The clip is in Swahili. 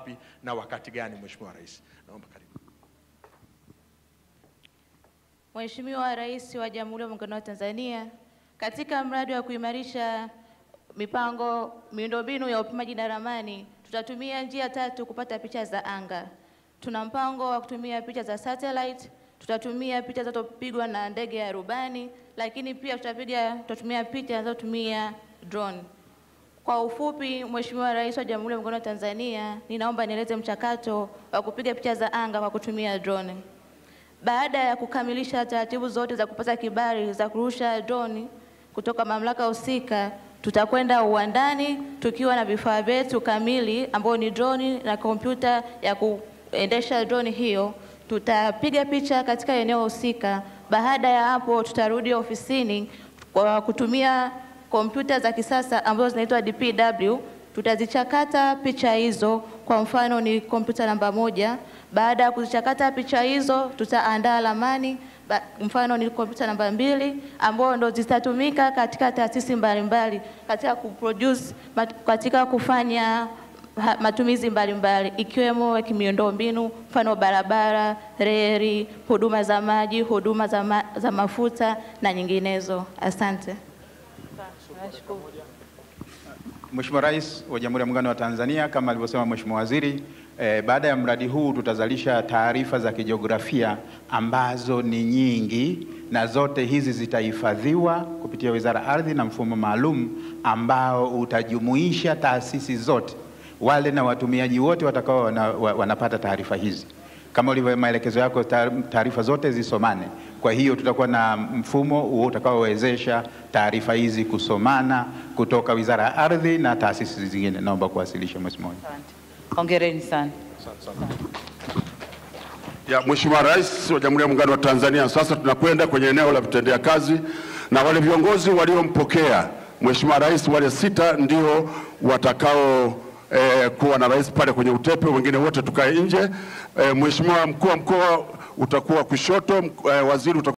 wapi na wakati gani, Mheshimiwa Rais? Naomba karibu. Mheshimiwa Rais wa Jamhuri ya Muungano wa Tanzania, katika mradi wa kuimarisha miundombinu ya upimaji na ramani, tutatumia njia 3 kupata picha za anga. Tuna mpango wa kutumia picha za satellite, tutatumia picha zinazopigwa na ndege ya rubani, lakini pia tutatumia picha zinazotumia drone. Kwa ufupi, Mheshimiwa Rais wa Jamhuri ya Muungano wa Tanzania, ninaomba nieleze mchakato wa kupiga picha za anga kwa kutumia drone. Baada ya kukamilisha taratibu zote za kupata kibali za kurusha drone kutoka mamlaka husika, tutakwenda uwandani tukiwa na vifaa vyetu kamili ambao ni drone na kompyuta ya kuendesha drone hiyo. Tutapiga picha katika eneo husika. Baada ya hapo, tutarudi ofisini kwa kutumia kompyuta za kisasa ambazo zinaitwa DPW. Tutazichakata picha hizo, kwa mfano ni kompyuta namba 1. Baada ya kuzichakata picha hizo, tutaandaa ramani, mfano ni kompyuta namba 2, ambao ndo zitatumika katika taasisi mbalimbali katika kufanya matumizi mbalimbali ikiwemo miundombinu, mfano barabara, reli, huduma za maji, huduma za mafuta na nyinginezo. Asante. Mheshimiwa Rais wa Jamhuri ya Muungano wa Tanzania, kama alivyosema Mheshimiwa Waziri, baada ya mradi huu tutazalisha taarifa za kijiografia ambazo ni nyingi, na zote hizi zitahifadhiwa kupitia Wizara ya Ardhi na mfumo maalum ambao utajumuisha taasisi zote, wale na watumiaji wote watakao wanapata taarifa hizi. Kama ulivyo maelekezo yako, taarifa zote zisomane. Kwa hiyo tutakuwa na mfumo huo utakaowezesha taarifa hizi kusomana kutoka Wizara ya Ardhi na taasisi zingine. Naomba kuwasilisha, Mheshimiwa. Hongereni sana. Ya Mheshimiwa Rais wa Jamhuri ya Muungano wa Tanzania, sasa tunakwenda kwenye eneo la vitendea kazi, na wale viongozi waliompokea Mheshimiwa Rais, wale 6 ndio watakao kuwa na rais pale kwenye utepe, wengine wote tukae nje. Mheshimiwa Mkuu wa Mkoa utakuwa kushoto, waziri utakuwa